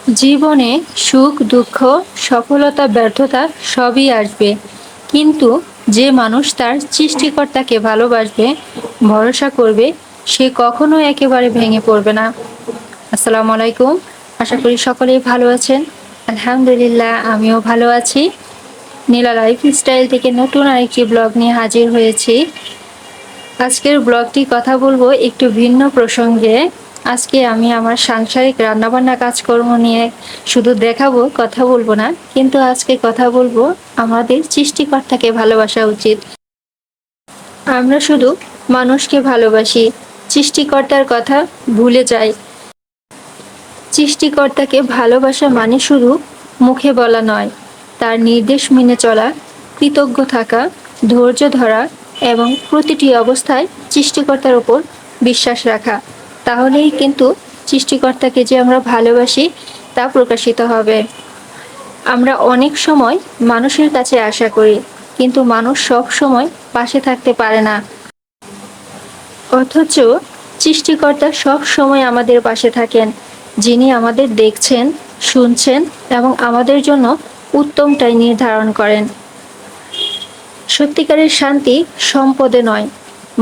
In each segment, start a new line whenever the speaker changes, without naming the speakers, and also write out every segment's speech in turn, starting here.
জীবনে সুখ দুঃখ সফলতা ব্যর্থতা সবই আসবে, কিন্তু যে মানুষ তার সৃষ্টিকর্তাকে ভালোবাসবে, ভরসা করবে, সে কখনো একেবারে ভেঙে পড়বে না। আসসালামু আলাইকুম। আশা করি সকলেই ভালো আছেন। আলহামদুলিল্লাহ, আমিও ভালো আছি। নীলা লাইফস্টাইল থেকে নতুন আরেকটি ব্লগ নিয়ে হাজির হয়েছি। আজকের ব্লগটি কথা বলবো একটু ভিন্ন প্রসঙ্গে। আজকে আমি আমার সাংসারিক রান্নাবান্না কাজকর্ম নিয়ে শুধু দেখাবো, কথা বলবো না। কিন্তু আজকে কথা বলবো আমাদের সৃষ্টিকর্তাকে ভালোবাসা উচিত। আমরা শুধু মানুষকে ভালোবাসি, সৃষ্টিকর্তার কথা ভুলে যাই। সৃষ্টিকর্তাকে ভালোবাসা মানে শুধু মুখে বলা নয়, তার নির্দেশ মেনে চলা, কৃতজ্ঞ থাকা, ধৈর্য ধরা এবং প্রতিটি অবস্থায় সৃষ্টিকর্তার উপর বিশ্বাস রাখা। তাহলেই কিন্তু সৃষ্টিকর্তাকে যে আমরা ভালোবাসি তা প্রকাশিত হবে। আমরা অনেক সময় মানুষের কাছে আশা করি, কিন্তু মানুষ সব সময় পাশে থাকতে পারে না। অথচ সৃষ্টিকর্তা সব সময় আমাদের পাশে থাকেন, যিনি আমাদের দেখছেন, শুনছেন এবং আমাদের জন্য উত্তমটাই নির্ধারণ করেন। সত্যিকারের শান্তি সম্পদে নয়,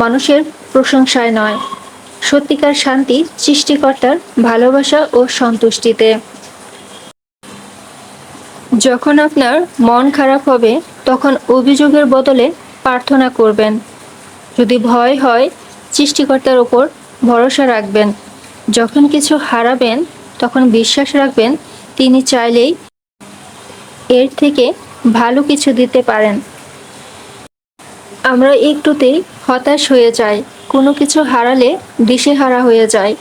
মানুষের প্রশংসায় নয়। সত্যিকার শান্তি সৃষ্টিকর্তার ভালোবাসা ও সন্তুষ্টিতে। যখন আপনার মন খারাপ হবে, তখন অভিযোগের বদলে প্রার্থনা করবেন। যদি ভয় হয়, সৃষ্টিকর্তার ওপর ভরসা রাখবেন। যখন কিছু হারাবেন, তখন বিশ্বাস রাখবেন তিনি চাইলেই এর থেকে ভালো কিছু দিতে পারেন। আমরা একটুতেই হতাশ হয়ে যাই, কোনো কিছু হারালে দিশেহারা হয়ে যায়।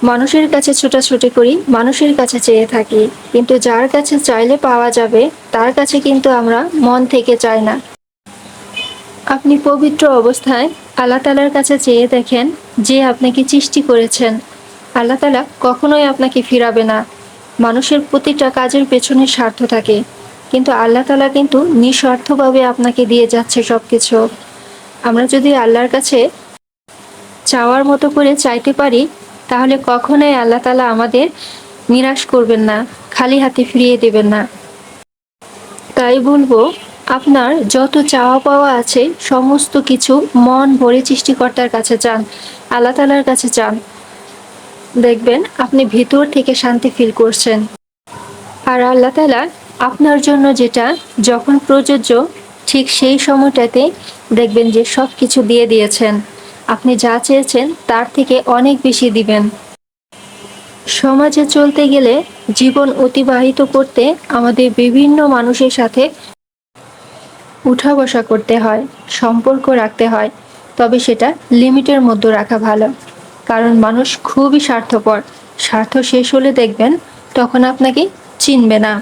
মানুষের কাছে ছোটাছুটি করি, মানুষের কাছে চেয়ে থাকি, কিন্তু যার কাছে চাইলে পাওয়া যাবে তার কাছে কিন্তু আমরা মন থেকে চাই না। আপনি পবিত্র অবস্থায় আল্লাহ তাআলার কাছে চেয়ে দেখেন, যে আপনাকে সৃষ্টি করেছেন। আল্লাহ তাআলা কখনোই আপনাকে ফিরাবে না। মানুষের প্রতিটা কাজের পেছনে স্বার্থ থাকে, কিন্তু আল্লাহ তাআলা কিন্তু নিঃস্বার্থভাবে আপনাকে দিয়ে যাচ্ছে সবকিছু। আমরা যদি আল্লাহর কাছে চাওয়ার মতো করে চাইতে পারি, তাহলে কখনোই আল্লাহ তাআলা আমাদের নিরাশ করবেন না, খালি হাতে ফিরিয়ে দেবেন না। তাই বলবো, আপনার যত চাওয়া পাওয়া আছে সমস্ত কিছু মন ভরে সৃষ্টিকর্তার কাছে চান, আল্লাহ তাআলার কাছে চান। দেখবেন আপনি ভিতর থেকে শান্তি ফিল করছেন। আর আল্লাহ তাআলা আপনার জন্য যেটা যখন প্রযোজ্য, ঠিক সেই সময়টাতে দেখবেন যে সব কিছু দিয়ে দিয়েছেন। আপনি যা চেয়েছেন তার থেকে অনেক বেশি দিবেন। সমাজে চলতে গেলে, জীবন অতিবাহিত করতে আমাদের বিভিন্ন মানুষের সাথে উঠা বসা করতে হয়, সম্পর্ক রাখতে হয়। তবে সেটা লিমিটের মধ্যে রাখা ভালো, কারণ মানুষ খুবই স্বার্থপর। স্বার্থ শেষ হলে দেখবেন তখন আপনাকে চিনবে না।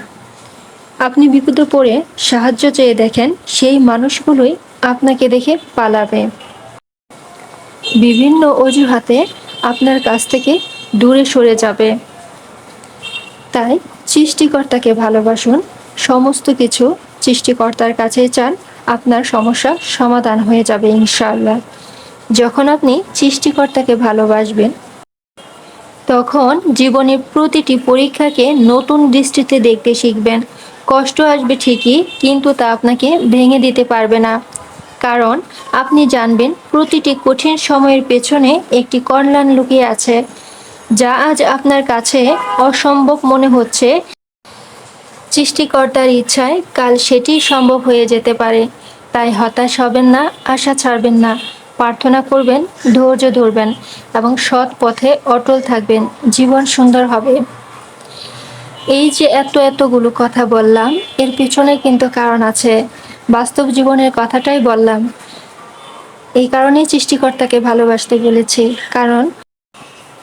আপনি বিপদে পড়ে সাহায্য চেয়ে দেখেন, সেই মানুষগুলোই আপনাকে দেখে পালাবে। বিভিন্ন অজুহাতে আপনার কাছ থেকে দূরে সরে যাবে। তাই সৃষ্টিকর্তাকে ভালোবাসুন, সমস্ত কিছু সৃষ্টিকর্তার কাছেই চান, আপনার সমস্যা সমাধান হয়ে যাবে ইনশাআল্লাহ। যখন আপনি সৃষ্টিকর্তাকে ভালোবাসবেন, তখন জীবনের প্রতিটি পরীক্ষাকে নতুন দৃষ্টিতে দেখতে শিখবেন। কষ্ট আসবে ঠিকই, কিন্তু তা আপনাকে ভেঙে দিতে পারবে না। কারণ আপনি জানবেন প্রতিটি কঠিন সময়ের পেছনে একটি কল্যাণ লুকিয়ে আছে। যা আজ আপনার কাছে অসম্ভব মনে হচ্ছে, সৃষ্টিকর্তার ইচ্ছায় কাল সেটিই সম্ভব হয়ে যেতে পারে। তাই হতাশ হবেন না, আশা ছাড়বেন না। প্রার্থনা করবেন, ধৈর্য ধরবেন এবং সৎ পথে অটল থাকবেন। জীবন সুন্দর হবে। এই যে এতগুলো কথা বললাম, এর পিছনে কিন্তু কারণ আছে। বাস্তব জীবনের কথাটাই বললাম। এই কারণেই সৃষ্টিকর্তাকে ভালোবাসতে বলেছি। কারণ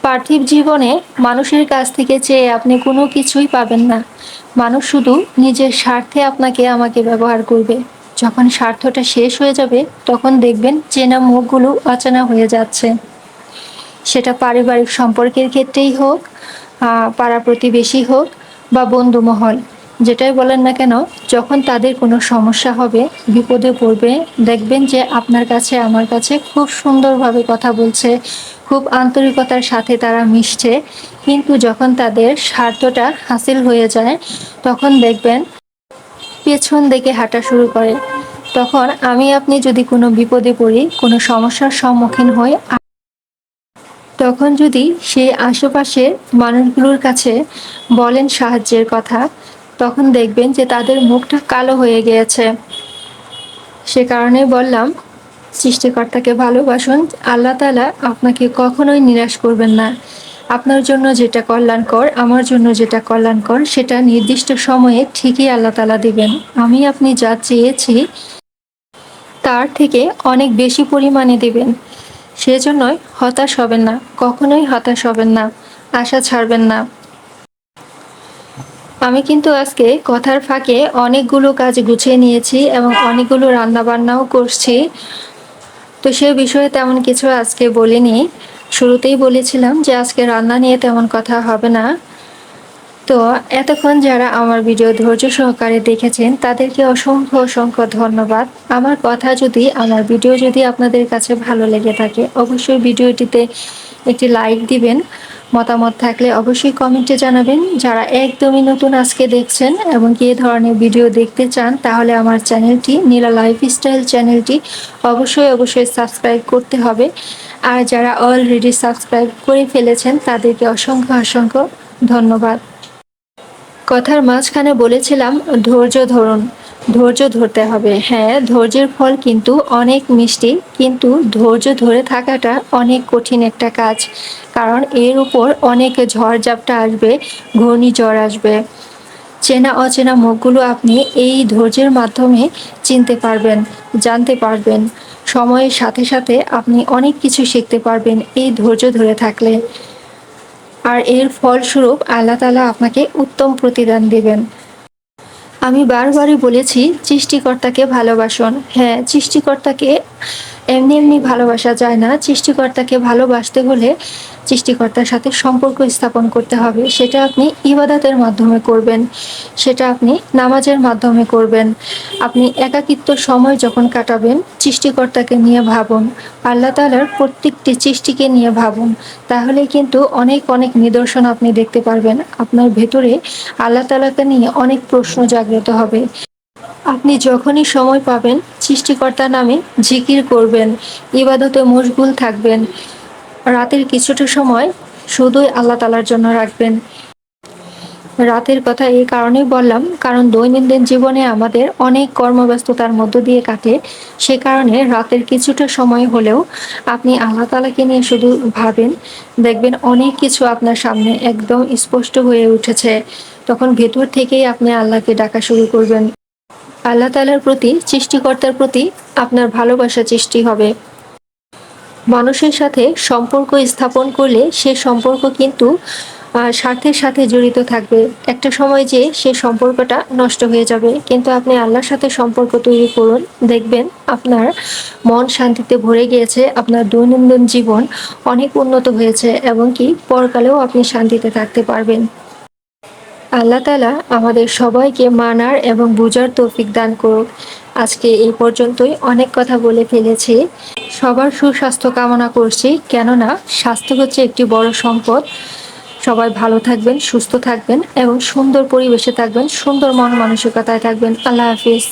পার্থিব জীবনে মানুষের কাছ থেকে চেয়ে আপনি কোনো কিছুই পাবেন না। মানুষ শুধু নিজের স্বার্থে আপনাকে আমাকে ব্যবহার করবে। যখন স্বার্থটা শেষ হয়ে যাবে, তখন দেখবেন চেনা মুখগুলো অচেনা হয়ে যাচ্ছে। সেটা পারিবারিক সম্পর্কের ক্ষেত্রেই হোক, পাড়া প্রতিবেশী হোক বা বন্ধু মহল। যেটাই বলেন না কেন, যখন তাদের কোনো সমস্যা হবে, বিপদে পড়বে, দেখবেন যে আপনার কাছে আমার কাছে খুব সুন্দরভাবে কথা বলছে, খুব আন্তরিকতার সাথে তারা মিশছে। কিন্তু যখন তাদের স্বার্থটা হাসিল হয়ে যায়, তখন দেখবেন পেছন দিকে হাঁটা শুরু করে। তখন আমি আপনি যদি কোনো বিপদে পড়ি, কোনো সমস্যার সম্মুখীন হই, তখন যদি সেই আশেপাশের মানুষগুলোর কাছে বলেন সাহায্যের কথা, তখন দেখবেন যে তাদের মুখটা কালো হয়ে গিয়েছে। সে কারণে বললাম, সৃষ্টিকর্তাকে ভালোবাসুন। আল্লাহ তাআলা আপনাকে কখনোই নিরাশ করবেন না। আপনার জন্য যেটা কল্যাণকর, আমার জন্য যেটা কল্যাণকর, সেটা নির্দিষ্ট সময়ে ঠিকই আল্লাহ তাআলা দিবেন। আমি আপনি যা চেয়েছি তার থেকে অনেক বেশি পরিমাণে দিবেন। সেজন্যই হতাশ হবেন না, কখনোই হতাশ হবেন না, আশা ছাড়বেন না। আমি কিন্তু আজকে কথার ফাঁকে অনেকগুলো কাজ গুছিয়ে নিয়েছি এবং অনেকগুলো রান্নাবান্নাও করছি। তো সে বিষয়ে তেমন কিছু আজকে বলিনি। শুরুতেই বলেছিলাম যে আজকে রান্না নিয়ে তেমন কথা হবে না। তো এতক্ষণ যারা আমার ভিডিও ধৈর্য সহকারে দেখেছেন, তাদেরকে অসংখ্য অসংখ্য ধন্যবাদ। আমার কথা যদি, আমার ভিডিও যদি আপনাদের কাছে ভালো লেগে থাকে, অবশ্যই ভিডিওটিতে একটি লাইক দিবেন। মতামত থাকলে অবশ্যই কমেন্টে জানাবেন। যারা একদমই নতুন আজকে দেখছেন এবং কি এ ধরনের ভিডিও দেখতে চান, তাহলে আমার চ্যানেলটি, নীলা লাইফস্টাইল চ্যানেলটি অবশ্যই সাবস্ক্রাইব করতে হবে। আর যারা অলরেডি সাবস্ক্রাইব করে ফেলেছেন, তাদেরকে অসংখ্য অসংখ্য ধন্যবাদ। কথার মাঝখানে বলেছিলাম ধৈর্য ধরুন, ধৈর্য ধরতে হবে। হ্যাঁ, ধৈর্যের ফল কিন্তু অনেক মিষ্টি, কিন্তু ধৈর্য ধরে থাকাটা অনেক কঠিন একটা কাজ। কারণ এর উপর অনেক ঝড়-ঝাপটা আসবে, ঘূর্ণিঝড় আসবে। চেনা অচেনা মুখগুলো আপনি এই ধৈর্যের মাধ্যমে চিনতে পারবেন, জানতে পারবেন। সময়ের সাথে সাথে আপনি অনেক কিছু শিখতে পারবেন এই ধৈর্য ধরে থাকলে। আর এর ফলস্বরূপ আল্লাহ তাআলা আপনাকে উত্তম প্রতিদান দিবেন। আমি বারবারই বলেছি, সৃষ্টিকর্তাকে ভালোবাসুন। হ্যাঁ, সৃষ্টিকর্তাকে এমনি এমনি ভালোবাসা যায় না। সৃষ্টিকর্তাকে ভালোবাসতে হলে সৃষ্টিকর্তার সাথে সম্পর্ক স্থাপন করতে হবে। সেটা আপনি ইবাদতের মাধ্যমে করবেন, সেটা আপনি নামাজের মাধ্যমে করবেন। আপনি একাকিত্ব সময় যখন কাটাবেন, সৃষ্টিকর্তাকে নিয়ে ভাবুন, আল্লাহ তাআলার প্রত্যেকটি সৃষ্টিকে নিয়ে ভাবুন। তাহলে কিন্তু অনেক অনেক নিদর্শন আপনি দেখতে পারবেন। আপনার ভেতরে আল্লাহ তাআলাকে নিয়ে অনেক প্রশ্ন জাগ্রত হবে। আপনি যখনই সময় পাবেন, সৃষ্টিকর্তার নামে জিকির করবেন, ইবাদতে মশগুল থাকবেন। রাতের কিছুটা সময় শুধুই আল্লাহ তাআলার জন্য রাখবেন। রাতের কথা এই কারণেই বললাম, কারণ দৈনন্দিন জীবনে আমাদের অনেক কর্মব্যস্ততার মধ্য দিয়ে কাটে। সে কারণে রাতের কিছুটা সময় হলেও আপনি আল্লাহ তাআলাকে নিয়ে শুধু ভাবেন, দেখবেন অনেক কিছু আপনার সামনে একদম স্পষ্ট হয়ে উঠেছে। তখন ভেতর থেকেই আপনি আল্লাহকে ডাকা শুরু করবেন। আল্লাহ তাআলার প্রতি, সৃষ্টিকর্তার প্রতি আপনার ভালোবাসা সৃষ্টি হবে। মানুষের সাথে সম্পর্ক স্থাপন করলে সে সম্পর্ক কিন্তু স্বার্থের সাথে জড়িত থাকবে। একটা সময় যেয়ে সে সম্পর্কটা নষ্ট হয়ে যাবে। কিন্তু আপনি আল্লাহর সাথে সম্পর্ক তৈরি করুন, দেখবেন আপনার মন শান্তিতে ভরে গিয়েছে, আপনার দৈনন্দিন জীবন অনেক উন্নত হয়েছে এবং কি পরকালেও আপনি শান্তিতে থাকতে পারবেন। আল্লাহ তাআলা আমাদের সবাইকে মানার এবং বুঝার তৌফিক দান করুক। আজকে এই পর্যন্তই, অনেক কথা বলে ফেলেছি। সবার সুস্বাস্থ্য কামনা করছি, কেননা স্বাস্থ্য হচ্ছে একটি বড় সম্পদ। সবাই ভালো থাকবেন, সুস্থ থাকবেন এবং সুন্দর পরিবেশে থাকবেন, সুন্দর মন মানসিকতায় থাকবেন। আল্লাহ হাফিজ।